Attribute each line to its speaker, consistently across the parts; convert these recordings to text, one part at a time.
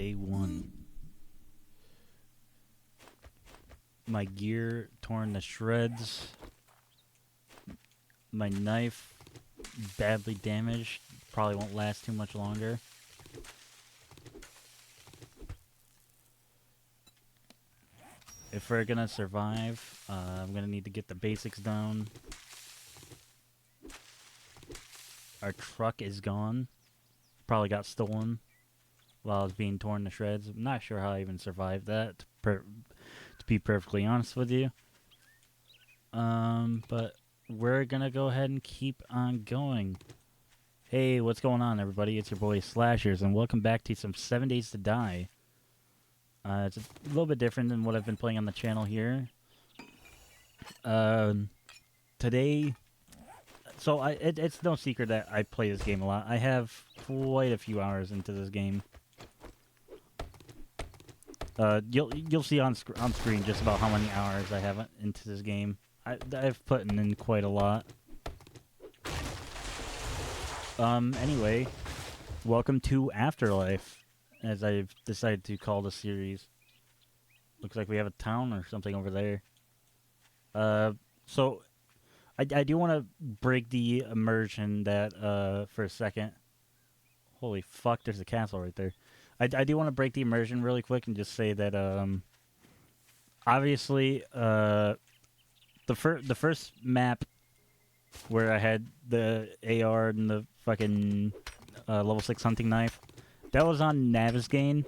Speaker 1: day one. My gear torn to shreds. My knife badly damaged. Probably won't last too much longer. If we're gonna survive, I'm gonna need to get the basics down. Our truck is gone. Probably got stolen while I was being torn to shreds. I'm not sure how I even survived that, to be perfectly honest with you. But we're gonna go ahead and keep on going. Hey, what's going on, everybody? It's your boy Slashers, and welcome back to some 7 Days to Die. It's a little bit different than what I've been playing on the channel here. Today, so it's no secret that I play this game a lot. I have quite a few hours into this game. You'll see on screen just about how many hours I have into this game. I've put in quite a lot. Anyway, welcome to Afterlife, as I've decided to call the series. Looks like we have a town or something over there. So I do want to break the immersion that for a second. Holy fuck, there's a castle right there. I do want to break the immersion really quick and just say that obviously the first map where I had the AR and the fucking level 6 hunting knife, that was on Navisgain.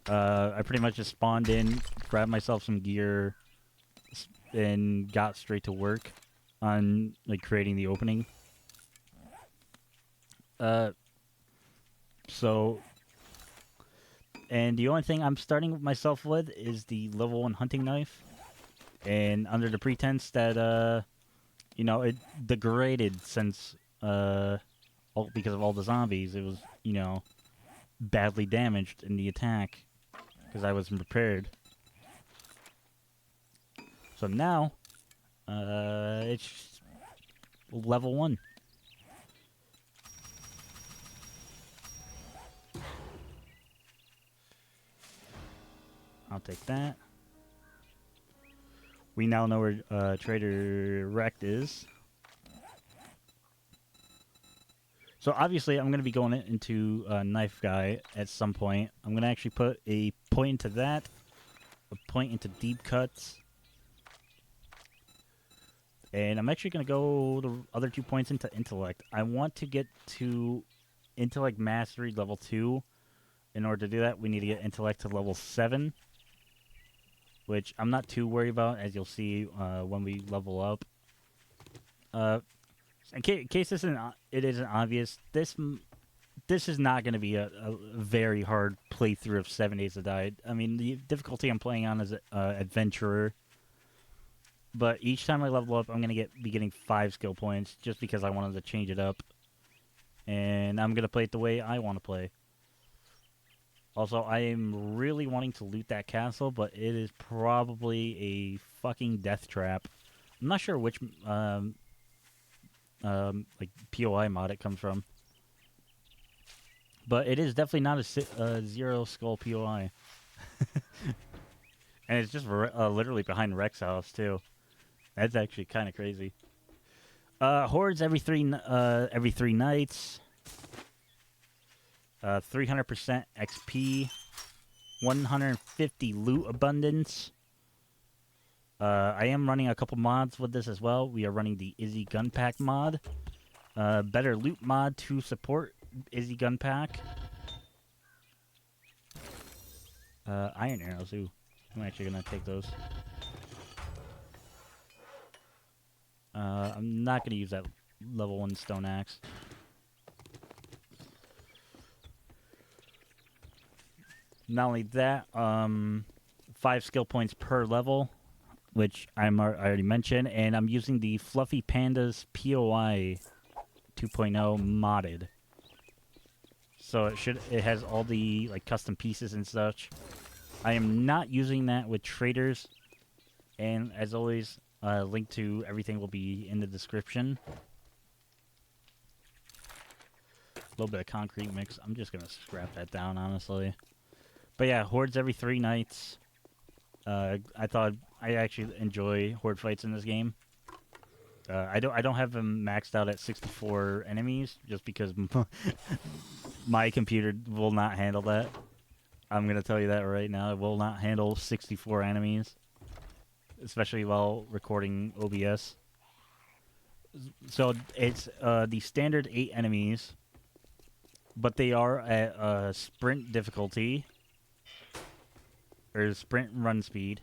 Speaker 1: I pretty much just spawned in, grabbed myself some gear, and got straight to work on like creating the opening. And the only thing I'm starting myself with is the level 1 hunting knife, and under the pretense that you know, it degraded since because of all the zombies. It was, you know, badly damaged in the attack because I wasn't prepared. So now, it's level 1. I'll take that. We now know where Trader Wrecked is. So obviously I'm going to be going into Knife Guy at some point. I'm going to actually put a point into that, a point into Deep Cuts. And I'm actually going to go the other 2 points into Intellect. I want to get to Intellect Mastery level 2. In order to do that, we need to get Intellect to level 7. Which I'm not too worried about, as you'll see when we level up. In case it isn't obvious, this is not going to be a very hard playthrough of 7 Days to Die. I mean, the difficulty I'm playing on is Adventurer. But each time I level up, I'm going to be getting 5 skill points, just because I wanted to change it up. And I'm going to play it the way I want to play. Also, I am really wanting to loot that castle, but it is probably a fucking death trap. I'm not sure which like POI mod it comes from, but it is definitely not a zero skull POI, and it's just literally behind Rex's house too. That's actually kind of crazy. Hordes every three nights. 300% XP, 150 loot abundance. I am running a couple mods with this as well. We are running the Izzy Gun Pack mod, better loot mod to support Izzy Gun Pack. Iron arrows, ooh. I'm actually gonna take those. I'm not gonna use that level 1 stone axe. Not only that, 5 skill points per level, which I already mentioned, and I'm using the Fluffy Pandas POI 2.0 modded. So it has all the like custom pieces and such. I am not using that with traders, and as always, link to everything will be in the description. A little bit of concrete mix. I'm just gonna scrap that down, honestly. But yeah, hordes every 3 nights. I actually enjoy horde fights in this game. I don't have them maxed out at 64 enemies just because my computer will not handle that. I'm gonna tell you that right now. It will not handle 64 enemies, especially while recording OBS. So it's the standard 8 enemies, but they are at sprint difficulty or sprint run speed.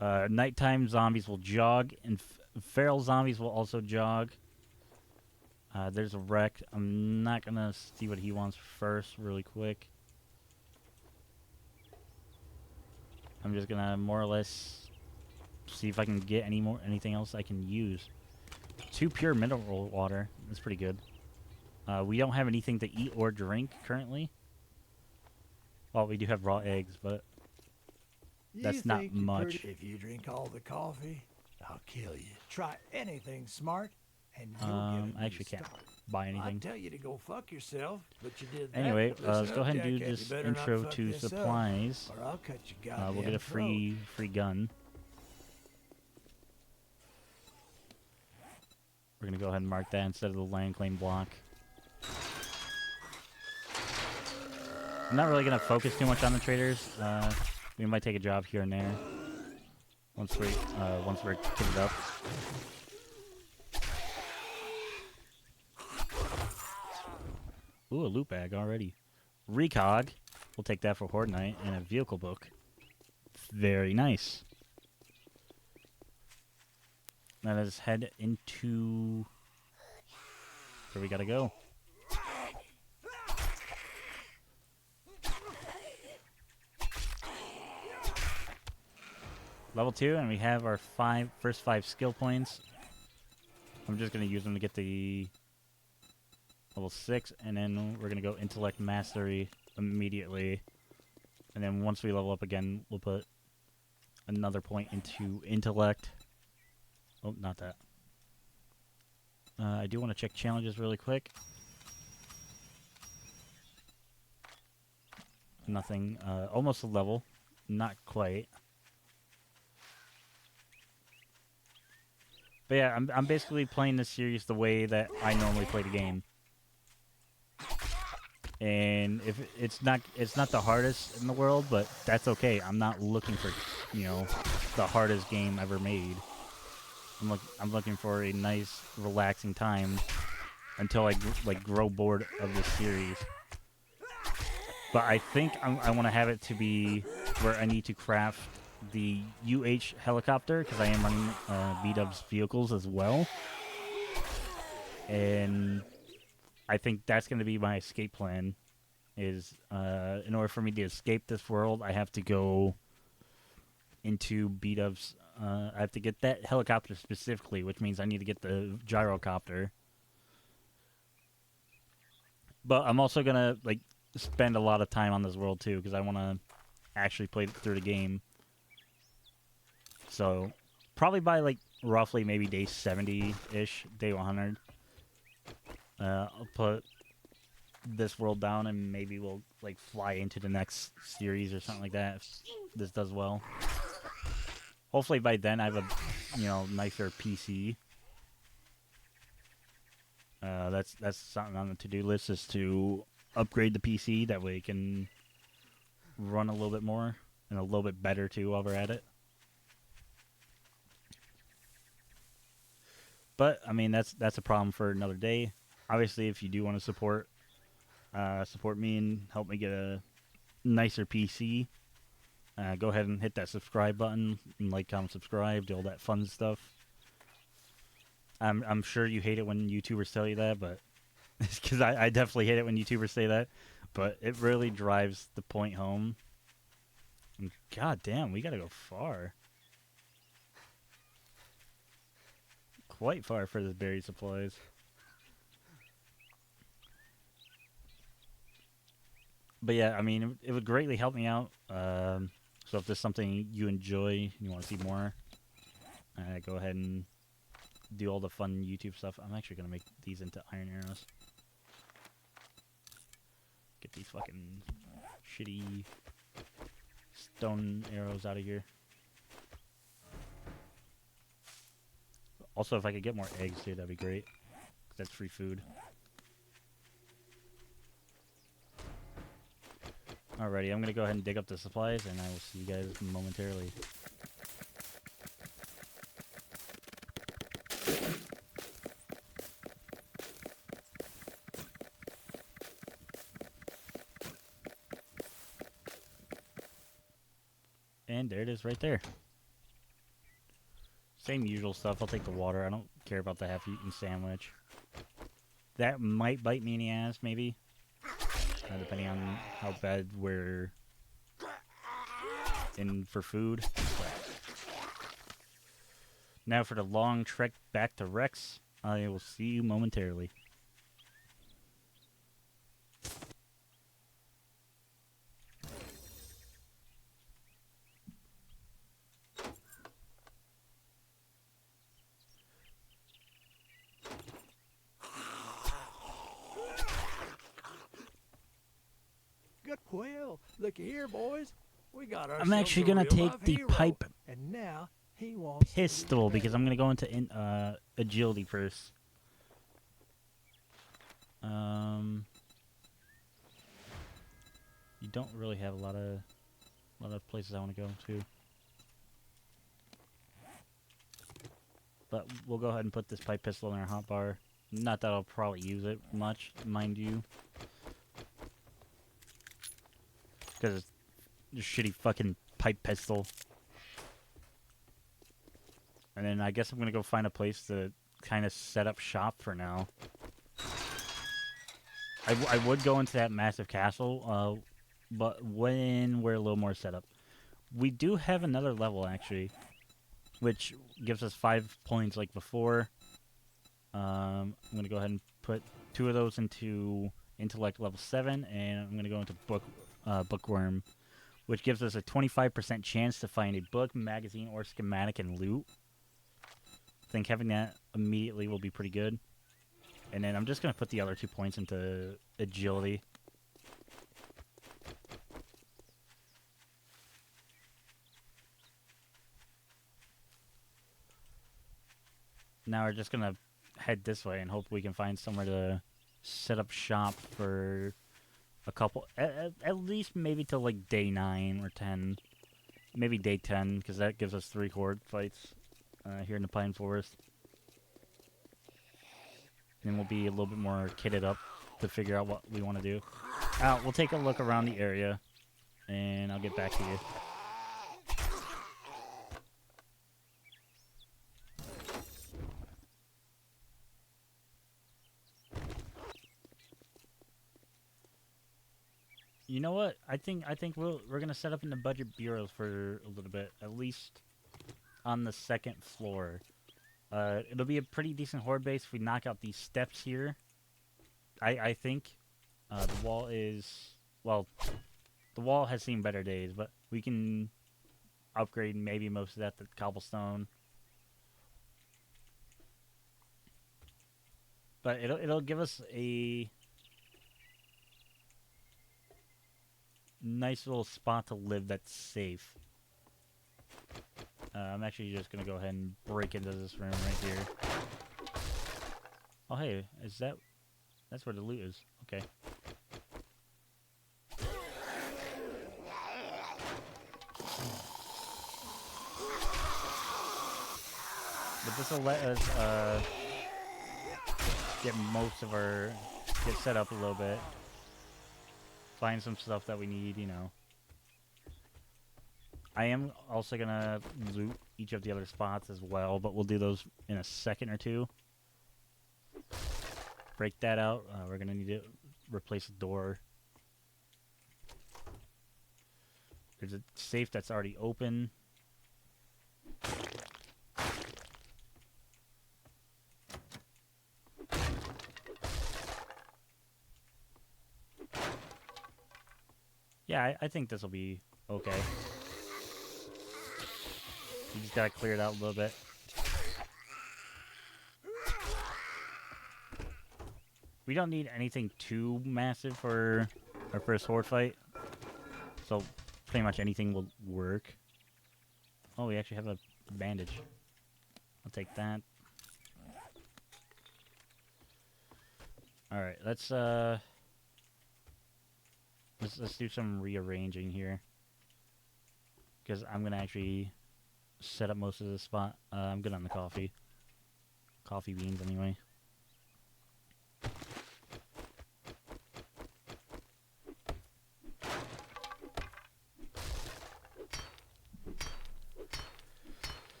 Speaker 1: Nighttime zombies will jog, and feral zombies will also jog. There's a wreck. I'm not gonna see what he wants first, really quick. I'm just gonna more or less see if I can get anything else I can use. 2 pure mineral water. That's pretty good. We don't have anything to eat or drink currently. Well, we do have raw eggs, but that's not much.
Speaker 2: If you drink all the coffee, I'll kill you. Try anything smart, and you'll get
Speaker 1: I actually can't buy anything.
Speaker 2: I tell you to go fuck yourself, but you did that.
Speaker 1: Anyway, let's go ahead and do
Speaker 2: Jackass,
Speaker 1: this
Speaker 2: you better
Speaker 1: intro
Speaker 2: not fuck
Speaker 1: to
Speaker 2: this up,
Speaker 1: supplies.
Speaker 2: or I'll cut your goddamn
Speaker 1: We'll get a free gun. We're gonna go ahead and mark that instead of the land claim block. I'm not really gonna focus too much on the traders. We might take a job here and there once we're kitted up. Ooh, a loot bag already. Recog. We'll take that for Horde Night, and a vehicle book. Very nice. Now let's head into where we gotta go. Level 2, and we have our first 5 skill points. I'm just gonna use them to get the level 6, and then we're gonna go Intellect Mastery immediately. And then once we level up again, we'll put another point into Intellect. Oh, not that. I do want to check challenges really quick. Nothing. Almost a level. Not quite. But yeah, I'm basically playing this series the way that I normally play the game. And if it's not the hardest in the world, but that's okay. I'm not looking for, the hardest game ever made. I'm looking for a nice, relaxing time until I grow bored of this series. But I think I want to have it to be where I need to craft the UH helicopter, because I am running B-Dub's vehicles as well. And I think that's going to be my escape plan, is in order for me to escape this world, I have to go into B-Dub's. I have to get that helicopter specifically, which means I need to get the gyrocopter. But I'm also going to spend a lot of time on this world too, because I want to actually play through the game. So probably by roughly maybe day 70-ish, day 100, I'll put this world down, and maybe we'll fly into the next series or something like that if this does well. Hopefully by then I have a nicer PC. That's something on the to-do list, is to upgrade the PC. That way it can run a little bit more and a little bit better too while we're at it. But I mean that's a problem for another day. Obviously, if you do want to support me and help me get a nicer PC, go ahead and hit that subscribe button and comment, subscribe, do all that fun stuff. I'm sure you hate it when YouTubers tell you that, but it's because I definitely hate it when YouTubers say that. But it really drives the point home. And god damn, we gotta go far. Quite far for this buried supplies. But yeah, I mean, it would greatly help me out. So if there's something you enjoy, you want to see more, go ahead and do all the fun YouTube stuff. I'm actually going to make these into iron arrows. Get these fucking shitty stone arrows out of here. Also, if I could get more eggs here, that'd be great. 'Cause that's free food. Alrighty, I'm gonna go ahead and dig up the supplies, and I will see you guys momentarily. And there it is right there. Same usual stuff. I'll take the water. I don't care about the half-eaten sandwich. That might bite me in the ass, maybe. Depending on how bad we're in for food. Now for the long trek back to Rex. I will see you momentarily.
Speaker 2: Good. Well, look here, boys. We got ourselves
Speaker 1: I'm actually
Speaker 2: a
Speaker 1: gonna
Speaker 2: real
Speaker 1: take
Speaker 2: life
Speaker 1: the
Speaker 2: hero,
Speaker 1: pipe
Speaker 2: and now he wants to be
Speaker 1: pistol because
Speaker 2: better.
Speaker 1: I'm gonna go into agility first. You don't really have a lot of places I want to go to. But we'll go ahead and put this pipe pistol in our hotbar. Not that I'll probably use it much, mind you. Because it's a shitty fucking pipe pistol. And then I guess I'm going to go find a place to kind of set up shop for now. I would go into that massive castle, but when we're a little more set up. We do have another level, actually, which gives us 5 points like before. I'm going to go ahead and put 2 of those into intellect level 7, and I'm going to go into bookworm, which gives us a 25% chance to find a book, magazine, or schematic and loot. I think having that immediately will be pretty good. And then I'm just going to put the other 2 points into agility. Now we're just going to head this way and hope we can find somewhere to set up shop for a couple, at least maybe till like day 9 or 10. Maybe day 10, because that gives us 3 horde fights here in the Pine Forest. Then we'll be a little bit more kitted up to figure out what we want to do. We'll take a look around the area, and I'll get back to you. You know what? I think we're gonna set up in the budget bureaus for a little bit, at least on the 2nd floor. It'll be a pretty decent horde base if we knock out these steps here. I think the wall is, well, the wall has seen better days, but we can upgrade maybe most of that to cobblestone. But it'll give us a nice little spot to live that's safe. I'm actually just gonna go ahead and break into this room right here. Oh hey, that's where the loot is. Okay. But this will let us get set up a little bit. Find some stuff that we need, you know. I am also gonna loot each of the other spots as well, but we'll do those in a second or two. Break that out. We're gonna need to replace a door. There's a safe that's already open. Yeah, I think this will be okay. You just gotta clear it out a little bit. We don't need anything too massive for our first horde fight. So pretty much anything will work. Oh, we actually have a bandage. I'll take that. Alright, let's do some rearranging here. Because I'm gonna actually set up most of the spot. I'm good on the coffee. Coffee beans anyway.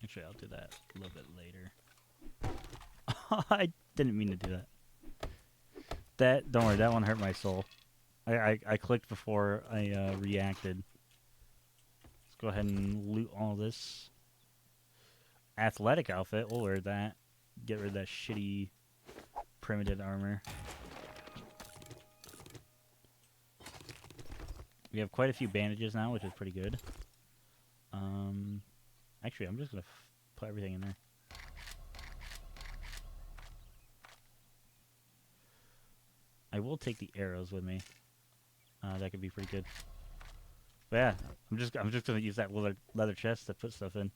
Speaker 1: Actually, I'll do that a little bit later. I didn't mean to do that. Don't worry, that one hurt my soul. I clicked before I reacted. Let's go ahead and loot all this. Athletic outfit, we'll wear that. Get rid of that shitty primitive armor. We have quite a few bandages now, which is pretty good. Actually, I'm just gonna put everything in there. I will take the arrows with me. That could be pretty good. But yeah, I'm just gonna use that leather chest to put stuff in.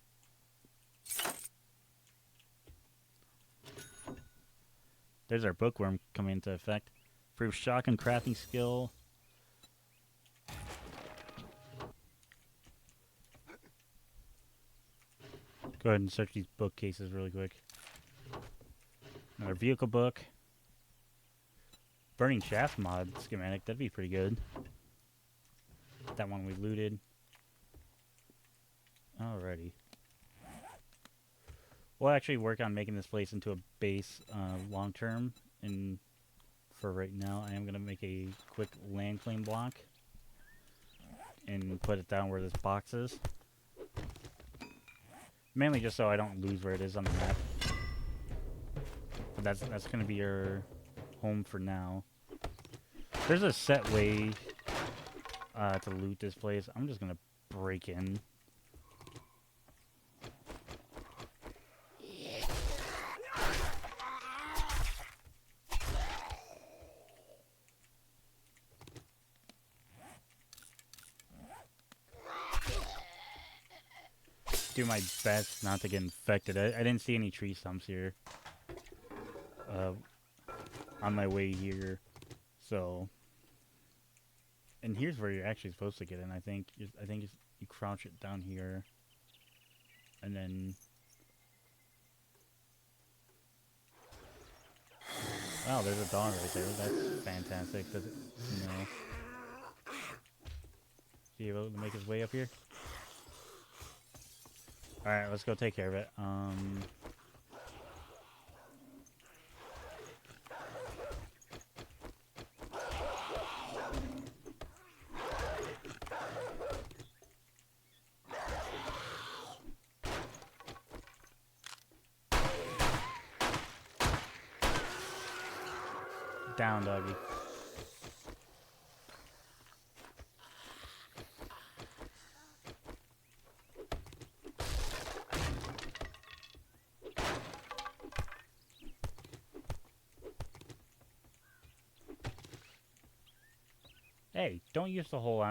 Speaker 1: There's our bookworm coming into effect. Improves shotgun crafting skill. Go ahead and search these bookcases really quick. Another vehicle book. Burning shaft mod schematic, that'd be pretty good. That one we looted. Alrighty. We'll actually work on making this place into a base long term. And for right now, I am going to make a quick land claim block. And put it down where this box is. Mainly just so I don't lose where it is on the map. But that's going to be our home for now. There's a set way to loot this place. I'm just going to break in. Do my best not to get infected. I didn't see any tree stumps here on my way here, so. And here's where you're actually supposed to get in. I think you crouch it down here, and then. Wow, there's a dog right there. That's fantastic. Does it? No. Is he able to make his way up here? Alright, let's go take care of it. Down, doggy. Hey, don't use the hole.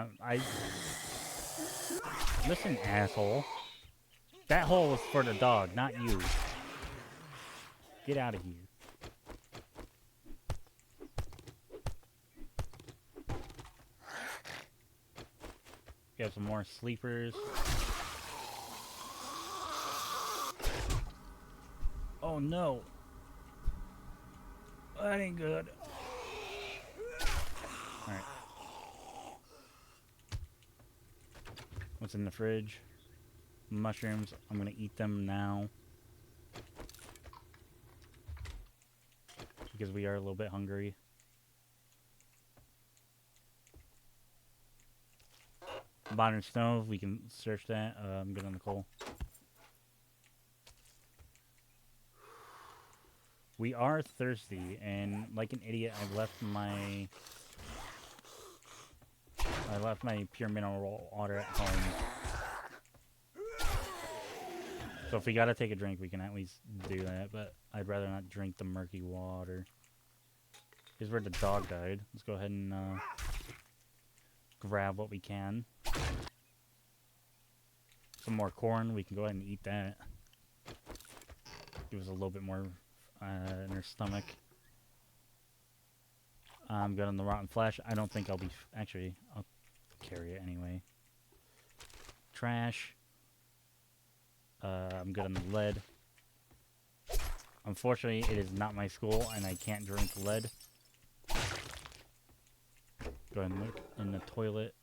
Speaker 1: Listen, asshole. That hole was for the dog, not you. Get out of here. We have some more sleepers. Oh no. That ain't good. Alright. What's in the fridge? Mushrooms. I'm gonna eat them now. Because we are a little bit hungry. Modern stove, we can search that. I'm good on the coal. We are thirsty, and like an idiot, I left my pure mineral water at home. So if we gotta take a drink, we can at least do that, but I'd rather not drink the murky water. Here's where the dog died. Let's go ahead and grab what we can. Some more corn. We can go ahead and eat that. Give us a little bit more in our stomach. I'm good on the rotten flesh. I don't think I'll be... Actually, I'll carry it anyway. Trash. I'm good on the lead. Unfortunately, it is not my school, and I can't drink lead. Go ahead and look in the toilet.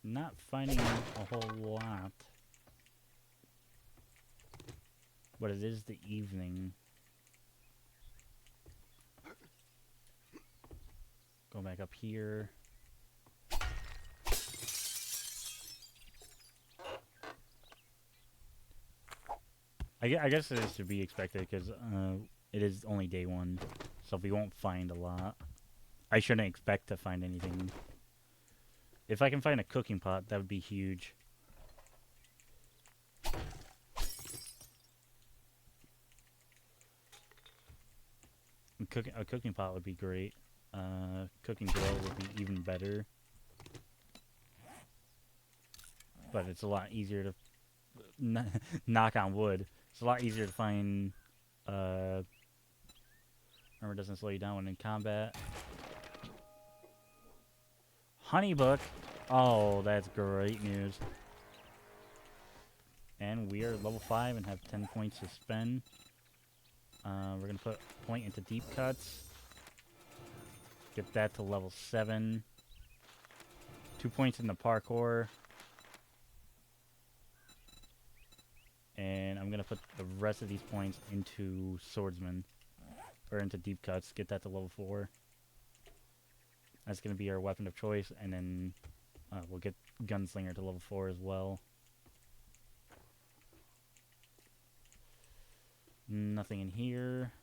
Speaker 1: Not finding a whole lot. But it is the evening. Go back up here. I guess it is to be expected because it is only day one, so we won't find a lot. I shouldn't expect to find anything. If I can find a cooking pot, that would be huge. A cooking pot would be great. Cooking grill would be even better. But it's a lot easier to knock on wood. It's a lot easier to find. Remember, it doesn't slow you down when in combat. Honeybook. Oh, that's great news. And we are level 5 and have 10 points to spend. We're going to put a point into deep cuts. Get that to level 7. 2 points in the parkour. And I'm going to put the rest of these points into swordsman. Or into deep cuts. Get that to level 4. That's going to be our weapon of choice. And then we'll get gunslinger to level 4 as well. Nothing in here.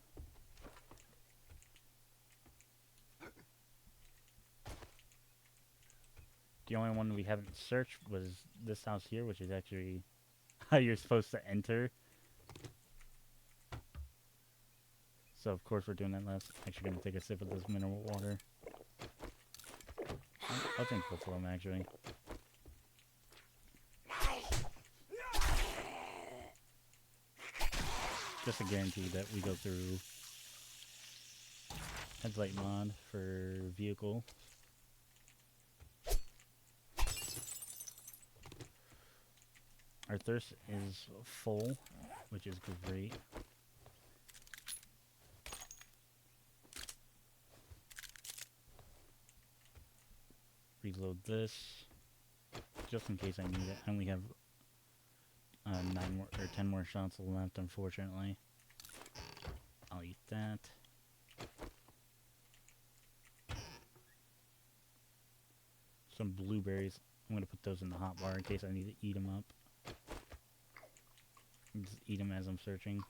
Speaker 1: The only one we haven't searched was this house here, which is actually how you're supposed to enter. So of course we're doing that last. Actually gonna take a sip of this mineral water. I'll drink both of them actually. Just to guarantee that we go through headlight mod for vehicle. Our thirst is full, which is great. Reload this, just in case I need it. I only have 9 more or 10 more shots left, unfortunately. I'll eat that. Some blueberries. I'm gonna put those in the hot bar in case I need to eat them up. Just eat them as I'm searching.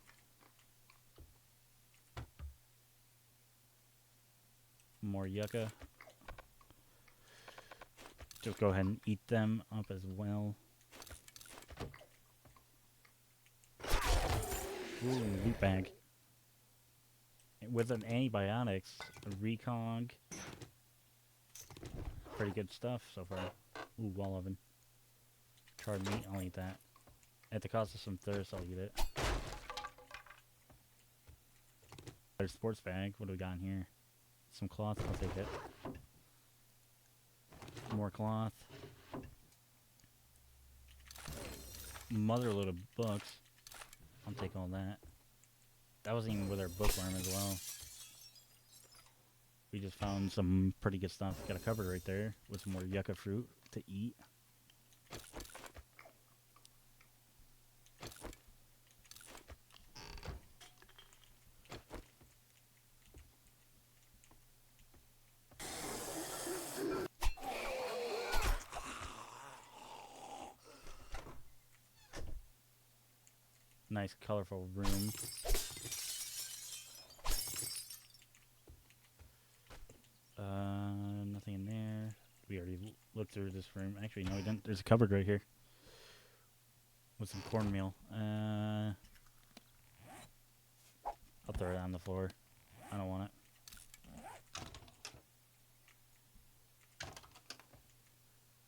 Speaker 1: More yucca. Just go ahead and eat them up as well. Ooh, loot bag. With an antibiotics, a recog. Pretty good stuff so far. Ooh, wall oven. Charred meat, I'll eat that. At the cost of some thirst, I'll eat it. There's sports bag. What do we got in here? Some cloth, I'll take it. More cloth. Motherload of books. I'll take all that. That wasn't even with our bookworm as well. We just found some pretty good stuff. Got a cupboard right there with some more yucca fruit to eat. Nice colorful room. Nothing in there. We already looked through this room. Actually, no, we didn't. There's a cupboard right here with some cornmeal. I'll throw it on the floor. I don't want it.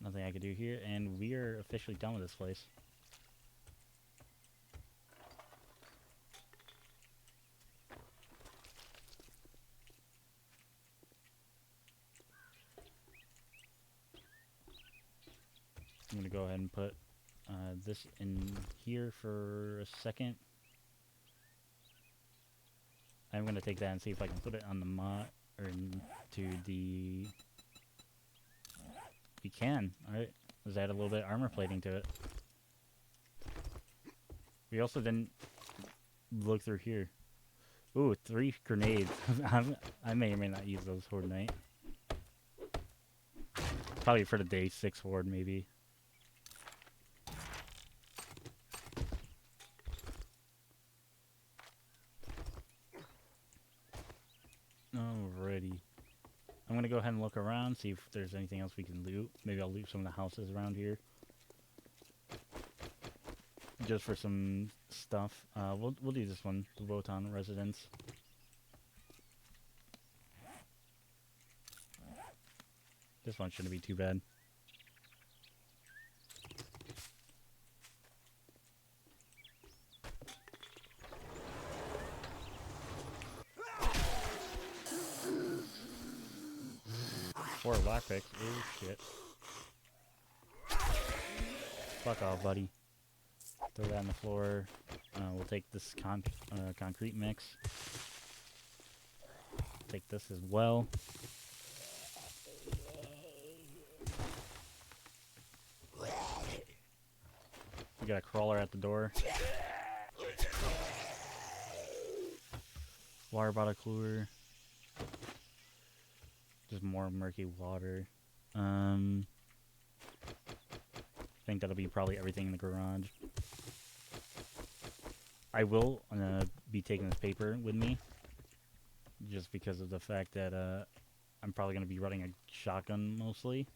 Speaker 1: Nothing I can do here, and we are officially done with this place. I'm gonna go ahead and put this in here for a second. I'm gonna take that and see if I can put it on the mod or to the. We can. All right. Let's add a little bit of armor plating to it. We also didn't look through here. Ooh, 3 grenades. I may or may not use those for tonight. Probably for the day 6 horde, maybe. Alrighty. I'm gonna go ahead and look around, see if there's anything else we can loot. Maybe I'll loot some of the houses around here. Just for some stuff. We'll do this one, the Wotan residence. This one shouldn't be too bad. Four lockpicks. Oh shit. Fuck off, buddy. Throw that on the floor. We'll take this concrete mix. Take this as well. We got a crawler at the door. Water bottle cooler. Just more murky water. I think that'll be probably everything in the garage. I will be taking this paper with me. Just because of the fact that I'm probably going to be running a shotgun mostly.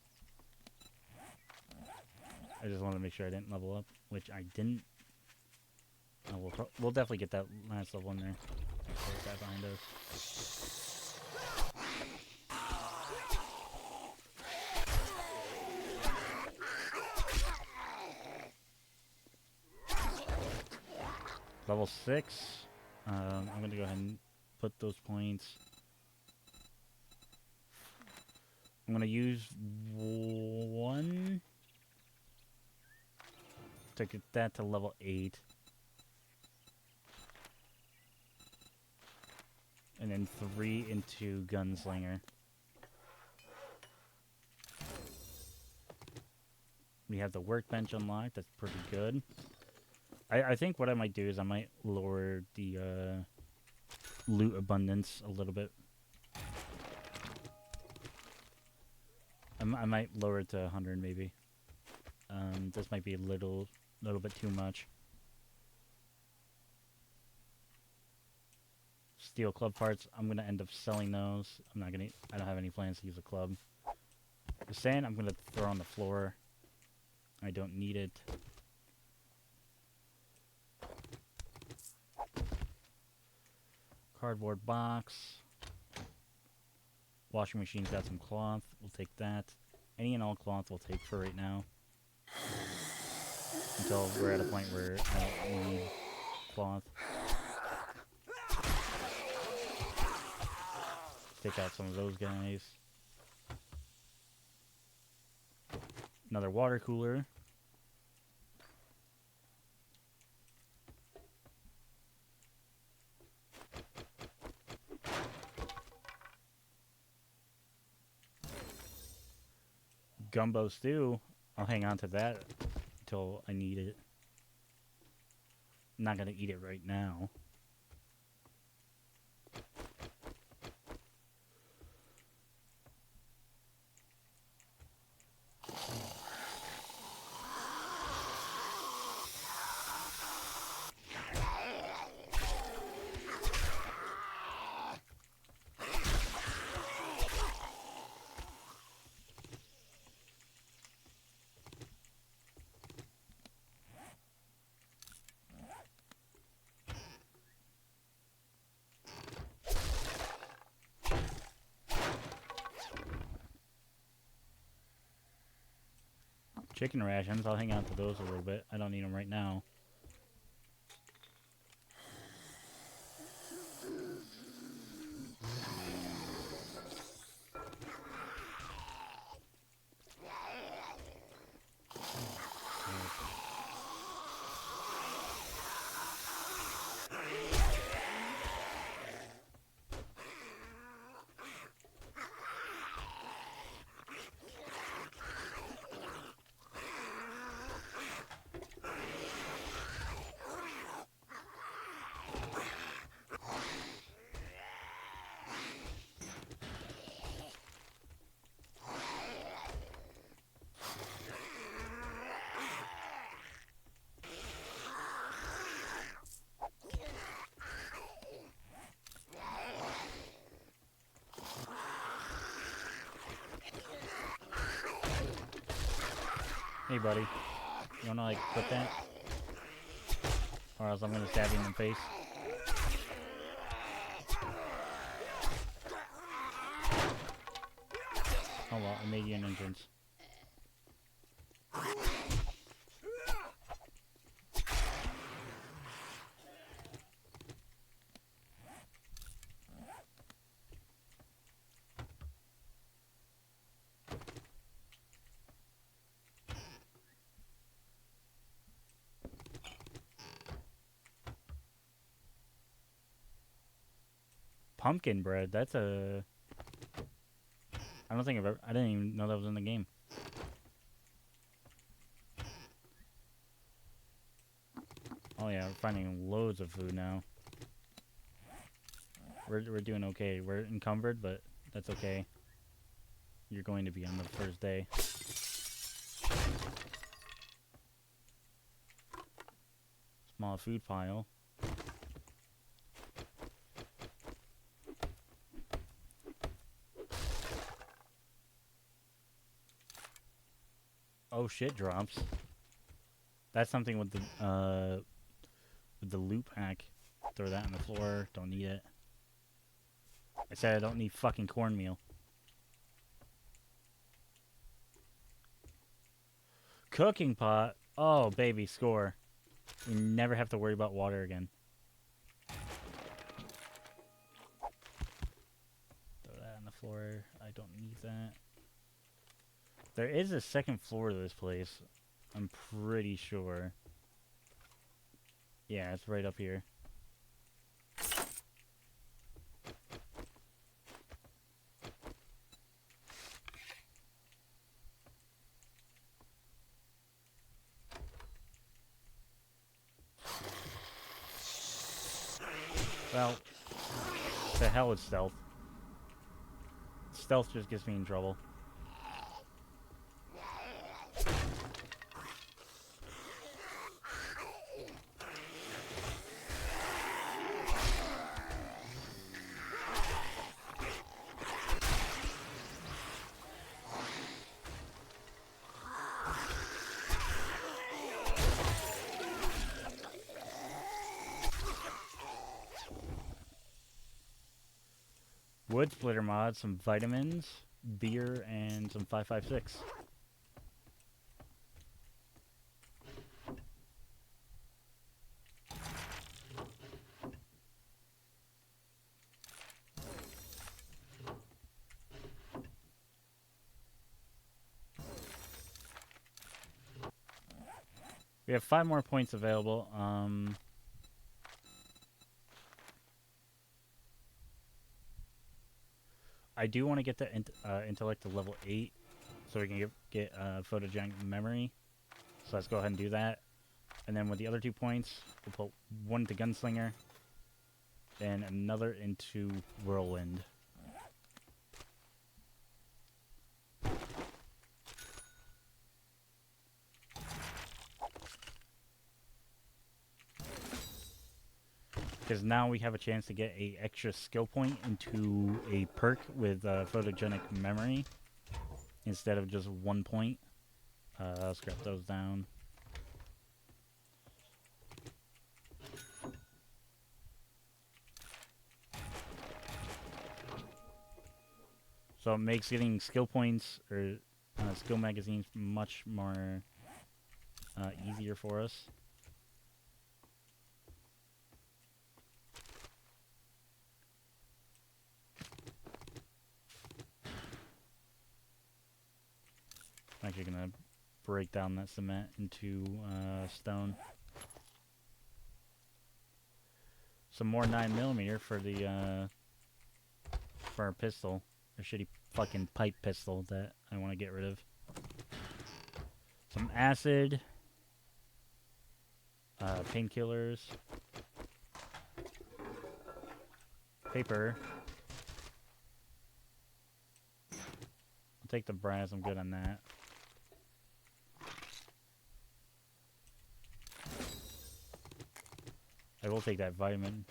Speaker 1: I just wanted to make sure I didn't level up, which I didn't. We'll definitely get that last level in there. Close that behind us. Level 6. I'm going to go ahead and put those points. I'm going to use 1 to get that to level 8. And then 3 into Gunslinger. We have the workbench unlocked. That's pretty good. I think what I might do is I might lower the loot abundance a little bit. I might lower it to 100 maybe. This might be a little bit too much. Steel club parts. I'm gonna end up selling those. I don't have any plans to use a club. The sand I'm gonna throw on the floor. I don't need it. Cardboard box. Washing machine's got some cloth. We'll take that. Any and all cloth we'll take for right now. Until we're at a point where I don't need cloth. Take out some of those guys. Another water cooler. Gumbo stew. I'll hang on to that until I need it. I'm not gonna eat it right now. Chicken rations. I'll hang on to those a little bit. I don't need them right now. Hey, buddy. You wanna, like, quit that? Or else I'm gonna stab you in the face. Oh well, I made you an entrance. Pumpkin bread, that's a... I don't think I've ever... I didn't even know that was in the game. Oh yeah, we're finding loads of food now. We're doing okay. We're encumbered, but that's okay. You're going to be on the first day. Small food pile. Oh shit, drops. That's something with the loot pack. Throw that on the floor. Don't need it. I said I don't need fucking cornmeal. Cooking pot. Oh baby, score. We never have to worry about water again. Throw that on the floor. I don't need that. There is a second floor to this place. I'm pretty sure. Yeah, it's right up here. Well, to hell with stealth. Stealth just gets me in trouble. Wood splitter mod, some vitamins, beer, and some 556. We have 5 more points available. I do want to get the intellect to level 8 so we can get photogenic memory. So let's go ahead and do that. And then with the other 2 points, we'll put one into Gunslinger and another into Whirlwind. Because now we have a chance to get a extra skill point into a perk with photogenic memory instead of just 1 point. I'll scrap those down. So it makes getting skill points or skill magazines much more easier for us. I'm actually gonna break down that cement into stone. Some more 9mm for the for our pistol, a shitty fucking pipe pistol that I want to get rid of. Some acid, painkillers, paper. I'll take the brass. I'm good on that. I will take that vitamin.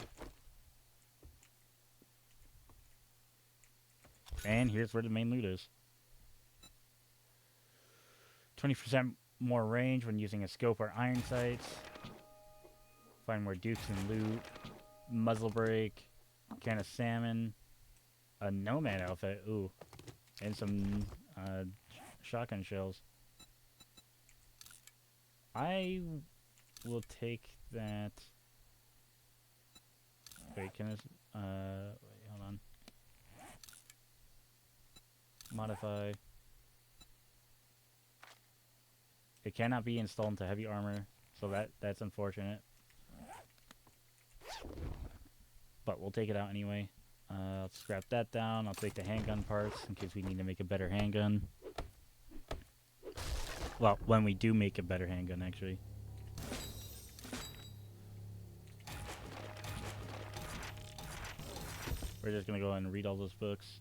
Speaker 1: And here's where the main loot is. 20% more range when using a scope or iron sights. Find more dukes and loot. Muzzle brake. Can of salmon. A nomad outfit. Ooh. And some shotgun shells. I will take that. Wait, can this... wait, hold on. Modify. It cannot be installed into heavy armor, so that's unfortunate. But we'll take it out anyway. I'll scrap that down. I'll take the handgun parts in case we need to make a better handgun. Well, when we do make a better handgun, actually. We're just gonna go ahead and read all those books.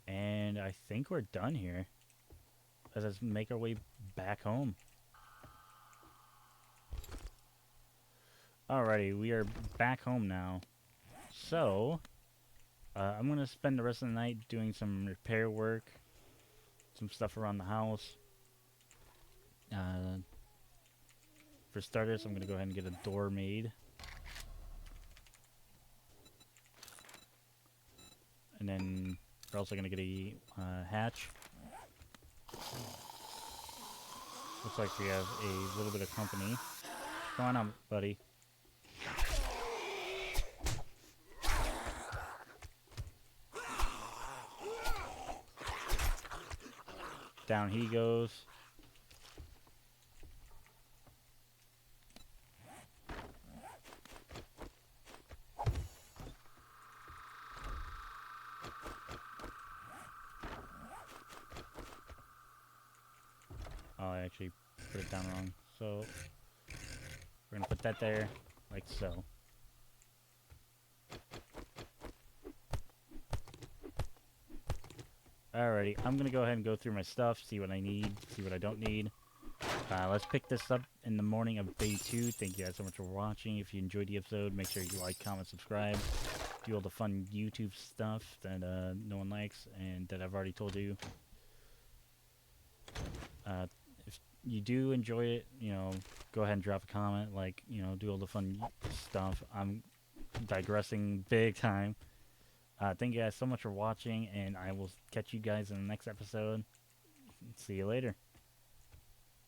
Speaker 1: And I think we're done here. Let's make our way back home. Alrighty, we are back home now. So, I'm going to spend the rest of the night doing some repair work. Some stuff around the house. For starters, I'm going to go ahead and get a door made. And then we're also going to get a hatch. Looks like we have a little bit of company. Come on, buddy. Down he goes. Oh, I actually put it down wrong. So, we're going to put that there, like so. Alrighty, I'm going to go ahead and go through my stuff, see what I need, see what I don't need. Let's pick this up in the morning of day 2. Thank you guys so much for watching. If you enjoyed the episode, make sure you like, comment, subscribe. Do all the fun YouTube stuff that no one likes and that I've already told you. If you do enjoy it, you know, go ahead and drop a comment. Like, you know, do all the fun stuff. I'm digressing big time. Thank you guys so much for watching, and I will catch you guys in the next episode. See you later.